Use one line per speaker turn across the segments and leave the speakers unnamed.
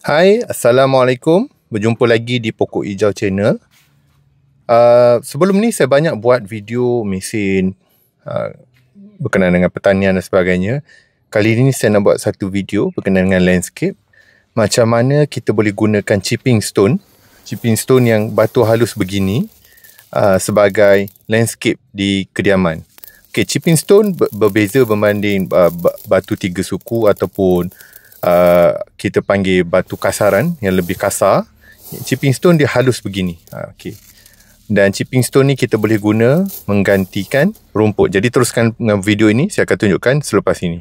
Hai, Assalamualaikum. Berjumpa lagi di Pokok Hijau Channel. Sebelum ni saya banyak buat video mesin berkenaan dengan pertanian dan sebagainya. Kali ini saya nak buat satu video berkenaan dengan landscape. Macam mana kita boleh gunakan chipping stone. Chipping stone yang batu halus begini sebagai landscape di kediaman. Okay, chipping stone berbeza berbanding batu tiga suku ataupun kita panggil batu kasaran yang lebih kasar. Chipping stone dia halus begini. Okay. Dan chipping stone ni kita boleh guna menggantikan rumput. Jadi teruskan dengan video ini, saya akan tunjukkan selepas ini.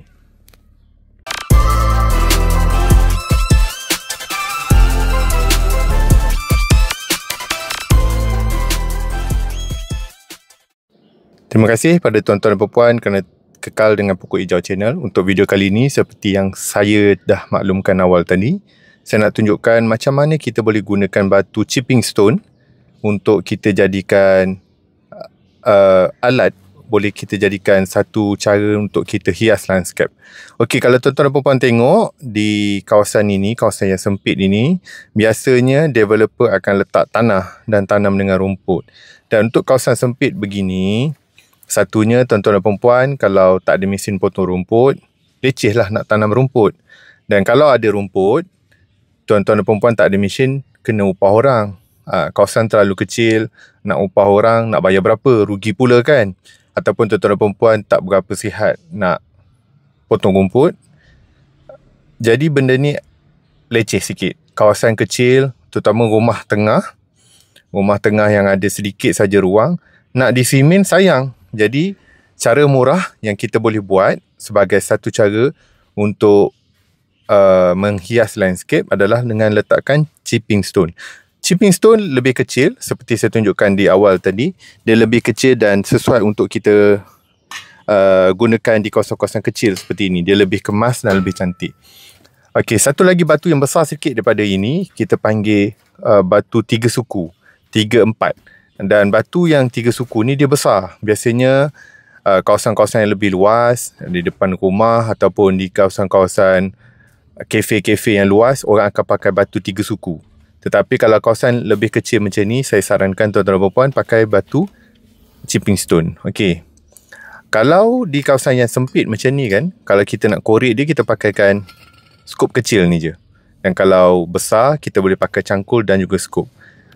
Terima kasih pada tuan-tuan dan puan-puan kerana kekal dengan Pokok Hijau Channel. Untuk video kali ini, seperti yang saya dah maklumkan awal tadi, saya nak tunjukkan macam mana kita boleh gunakan batu chipping stone untuk kita jadikan alat, boleh kita jadikan satu cara untuk kita hias landscape. Okey, kalau tuan-tuan dan puan-puan tengok di kawasan ini, kawasan yang sempit ini, biasanya developer akan letak tanah dan tanam dengan rumput. Dan untuk kawasan sempit begini, satunya tuan-tuan dan puan-puan, kalau tak ada mesin potong rumput, leceh lah nak tanam rumput. Dan kalau ada rumput, tuan-tuan dan puan-puan tak ada mesin, kena upah orang. Kawasan terlalu kecil, nak upah orang, nak bayar berapa, rugi pula kan. Ataupun tuan-tuan dan puan-puan tak berapa sihat nak potong rumput. Jadi benda ni leceh sikit. Kawasan kecil, terutama rumah tengah yang ada sedikit saja ruang, nak disimen sayang. Jadi cara murah yang kita boleh buat sebagai satu cara untuk menghias landscape adalah dengan letakkan chipping stone. Chipping stone lebih kecil, seperti saya tunjukkan di awal tadi. Dia lebih kecil dan sesuai untuk kita gunakan di kawasan-kawasan kecil seperti ini. Dia lebih kemas dan lebih cantik. Okey, satu lagi batu yang besar sikit daripada ini, kita panggil batu tiga suku, 3-4. Dan batu yang tiga suku ni dia besar. Biasanya kawasan-kawasan yang lebih luas, di depan rumah ataupun di kawasan-kawasan kafe-kafe yang luas, orang akan pakai batu tiga suku. Tetapi kalau kawasan lebih kecil macam ni, saya sarankan tuan-tuan dan puan pakai batu chipping stone. Okey. Kalau di kawasan yang sempit macam ni kan, kalau kita nak korek dia, kita pakaikan skop kecil ni je. Dan kalau besar, kita boleh pakai cangkul dan juga skop.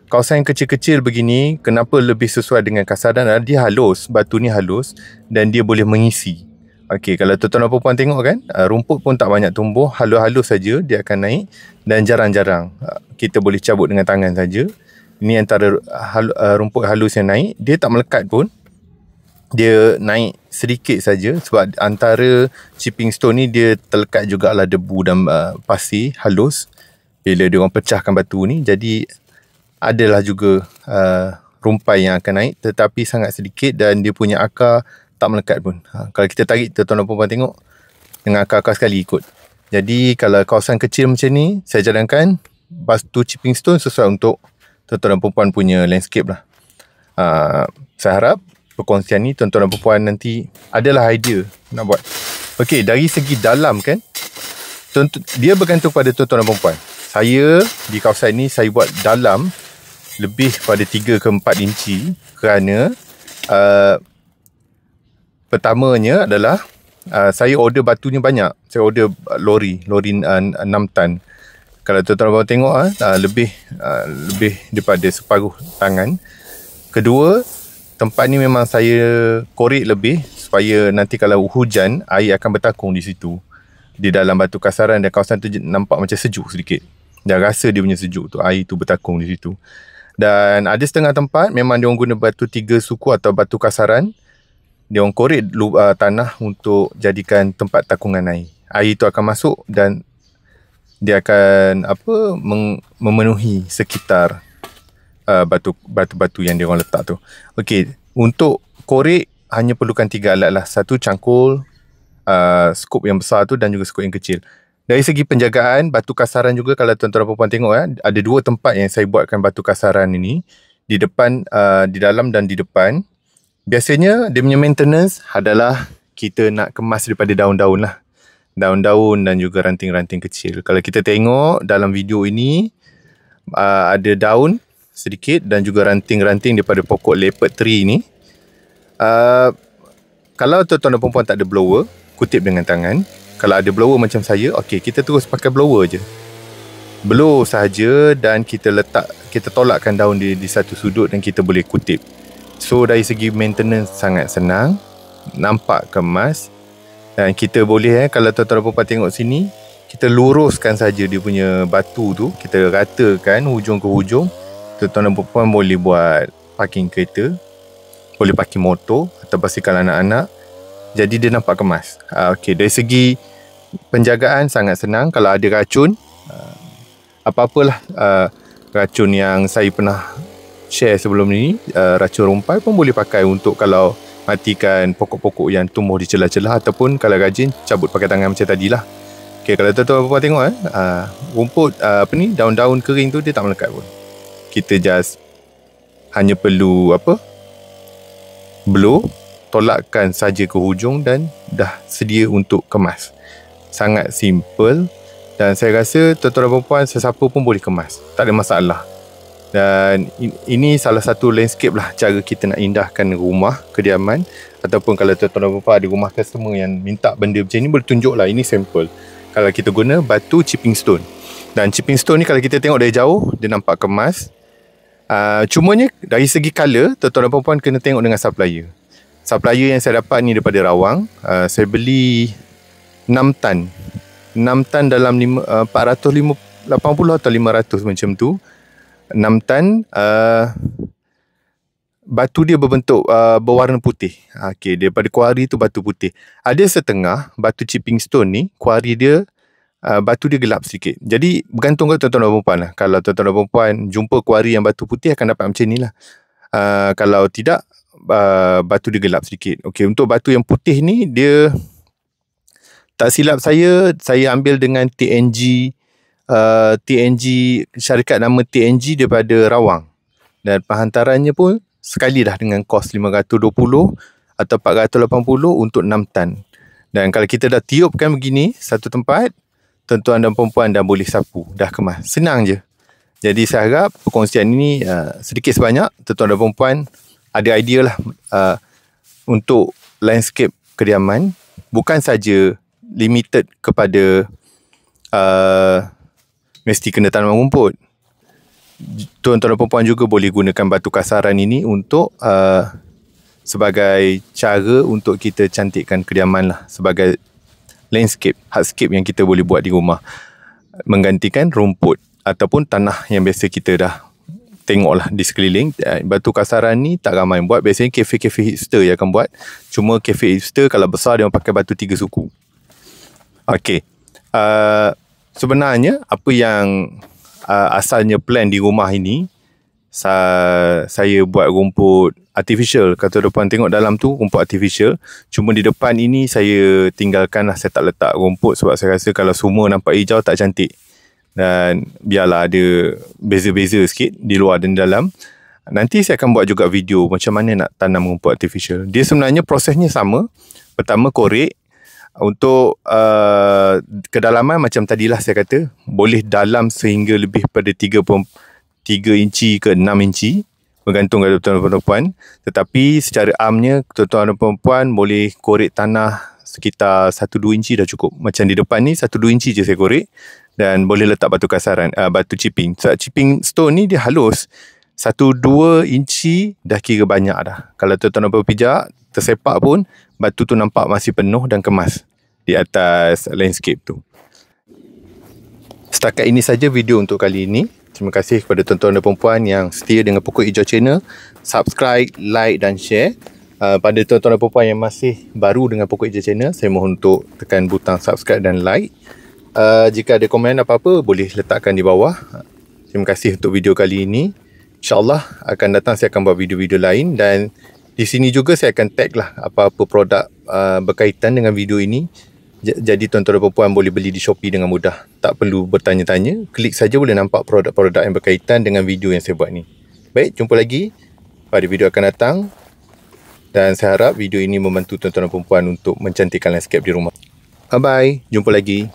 Kawasan yang kecil-kecil begini, kenapa lebih sesuai dengan kasaran adalah dia halus, batu ni halus dan dia boleh mengisi. Okey, kalau tuan-tuan dan puan tengok kan, rumput pun tak banyak tumbuh, halus-halus saja dia akan naik dan jarang-jarang kita boleh cabut dengan tangan saja. Ini antara rumput halus yang naik, dia tak melekat pun. Dia naik sedikit saja sebab antara chipping stone ni dia terlekat jugalah debu dan pasir halus. Bila dia orang pecahkan batu ni, jadi adalah juga rumpai yang akan naik, tetapi sangat sedikit dan dia punya akar tak melekat pun. Kalau kita tarik, tuan-tuan dan puan tengok, dengan akar-akar sekali ikut. Jadi kalau kawasan kecil macam ni, saya cadangkan batu chipping stone sesuai untuk tuan-tuan dan puan punya landscape lah. Saya harap perkongsian ni tuan-tuan dan puan nanti adalah idea nak buat. Okey, dari segi dalam kan, dia bergantung pada tuan-tuan dan puan. Saya di kawasan ni saya buat dalam lebih pada 3 ke 4 inci kerana pertamanya adalah saya order batunya banyak. Saya order lori 6 tan. Kalau tuan-tuan tengok lebih daripada separuh tangan. Kedua, tempat ni memang saya korek lebih supaya nanti kalau hujan, air akan bertakung di situ. Di dalam batu kasaran dan kawasan tu nampak macam sejuk sedikit. Dan rasa dia punya sejuk tu, air tu bertakung di situ. Dan ada setengah tempat memang dia orang guna batu tiga suku atau batu kasaran. Dia orang korek tanah untuk jadikan tempat takungan air. Air itu akan masuk dan dia akan memenuhi sekitar batu-batu yang dia orang letak tu. Okey, untuk korek hanya perlukan 3 alat lah. Satu cangkul, skop yang besar tu dan juga skop yang kecil. Dari segi penjagaan, batu kasaran juga kalau tuan-tuan dan puan tengok ada 2 tempat yang saya buatkan batu kasaran ini. Di depan, di dalam dan di depan. Biasanya dia punya maintenance adalah kita nak kemas daripada daun-daun lah. daun-daun dan juga ranting-ranting kecil. Kalau kita tengok dalam video ini, ada daun sedikit dan juga ranting-ranting daripada pokok leopard tree ni. Kalau tuan-tuan dan perempuan tak ada blower, kutip dengan tangan. Kalau ada blower macam saya, okey, kita terus pakai blower je. Blow sahaja dan kita tolakkan daun di satu sudut dan kita boleh kutip. So dari segi maintenance sangat senang, nampak kemas, dan kita boleh kalau tuan-tuan dan perempuan tengok sini, kita luruskan saja dia punya batu tu, kita ratakan hujung ke hujung. Tuan-tuan dan perempuan boleh buat parking kereta, boleh parking motor atau basikal anak-anak. Jadi dia nampak kemas. Okey, dari segi penjagaan sangat senang. Kalau ada racun, apa-apalah racun yang saya pernah share sebelum ni, racun rumpai pun boleh pakai untuk kalau matikan pokok-pokok yang tumbuh di celah-celah, ataupun kalau rajin cabut pakai tangan macam tadilah. Okay, kalau tuan-tuan tengok rumput daun-daun kering tu dia tak melekat pun. Kita just hanya perlu blow, tolakkan saja ke hujung dan dah sedia untuk kemas. Sangat simple. Dan saya rasa tuan-tuan dan perempuan sesiapa pun boleh kemas, tak ada masalah. Dan ini salah satu landscape lah cara kita nak indahkan rumah, kediaman. Ataupun kalau tuan-tuan dan perempuan ada rumah customer yang minta benda macam ni, boleh tunjuk lah. Ini sampel. Kalau kita guna batu chipping stone. Dan chipping stone ni kalau kita tengok dari jauh, dia nampak kemas. Cumanya dari segi colour, tuan-tuan dan perempuan kena tengok dengan supplier. Supplier yang saya dapat ni daripada Rawang. Saya beli 6 tan. 6 tan dalam 480 atau 500 macam tu. 6 tan. Batu dia berbentuk berwarna putih. Okey, daripada kuari tu batu putih. Ada setengah batu chipping stone ni, kuari dia batu dia gelap sedikit. Jadi bergantung ke tuan-tuan dan perempuan lah. Kalau tuan-tuan dan perempuan jumpa kuari yang batu putih, akan dapat macam ni lah. Kalau tidak, batu dia gelap sedikit. Okey, untuk batu yang putih ni, dia tak silap saya ambil dengan TNG, syarikat nama TNG daripada Rawang. Dan penghantarannya pun sekali dah dengan kos 520 atau 480 untuk 6 tan. Dan kalau kita dah tiupkan begini satu tempat, tuan-tuan dan perempuan dah boleh sapu, dah kemas. Senang je. Jadi saya harap perkongsian ini sedikit sebanyak tuan-tuan dan perempuan ada idea lah untuk landscape kediaman. Bukan saja limited kepada mesti kena tanaman rumput. Tuan-tuan dan perempuan juga boleh gunakan batu kasaran ini untuk sebagai cara untuk kita cantikkan kediaman lah, sebagai landscape, hardscape yang kita boleh buat di rumah, menggantikan rumput ataupun tanah yang biasa kita dah tengoklah di sekeliling. Batu kasaran ni tak ramai buat. Biasanya kafe-kafe hipster yang akan buat. Cuma kafe hipster kalau besar dia pakai batu 3 suku. Okey. Sebenarnya apa yang asalnya plan di rumah ini, saya buat rumput artificial. Kalau depan tengok dalam tu rumput artificial. Cuma di depan ini saya tinggalkan lah, saya tak letak rumput sebab saya rasa kalau semua nampak hijau tak cantik. Dan biarlah ada beza-beza sikit di luar dan dalam. Nanti saya akan buat juga video macam mana nak tanam rumput artificial. Dia sebenarnya prosesnya sama. Pertama korek. Untuk kedalaman macam tadilah saya kata, boleh dalam sehingga lebih pada 3 inci ke 6 inci, bergantung kepada tuan-tuan dan perempuan. Tetapi secara amnya tuan-tuan dan perempuan boleh korek tanah sekitar 1-2 inci dah cukup. Macam di depan ni 1-2 inci je saya korek. Dan boleh letak batu kasaran, batu chipping. So, chipping stone ni dia halus. 1-2 inci dah kira banyak dah. Kalau tuan-tuan dan perempuan pijak, tersepak pun batu tu nampak masih penuh dan kemas di atas landscape tu. Setakat ini saja video untuk kali ini. Terima kasih kepada tuan-tuan dan perempuan yang setia dengan Pokok Hijau Channel. Subscribe, like dan share. Pada tuan-tuan dan perempuan yang masih baru dengan Pokok Hijau Channel, saya mohon untuk tekan butang subscribe dan like. Jika ada komen apa-apa, boleh letakkan di bawah. Terima kasih untuk video kali ini. InsyaAllah akan datang saya akan buat video-video lain. Dan di sini juga saya akan tag lah apa-apa produk berkaitan dengan video ini. Jadi tuan-tuan dan perempuan boleh beli di Shopee dengan mudah. Tak perlu bertanya-tanya. Klik saja boleh nampak produk-produk yang berkaitan dengan video yang saya buat ni. Baik, jumpa lagi pada video akan datang. Dan saya harap video ini membantu tuan-tuan dan perempuan untuk mencantikkan landscape di rumah. Bye-bye. Jumpa lagi.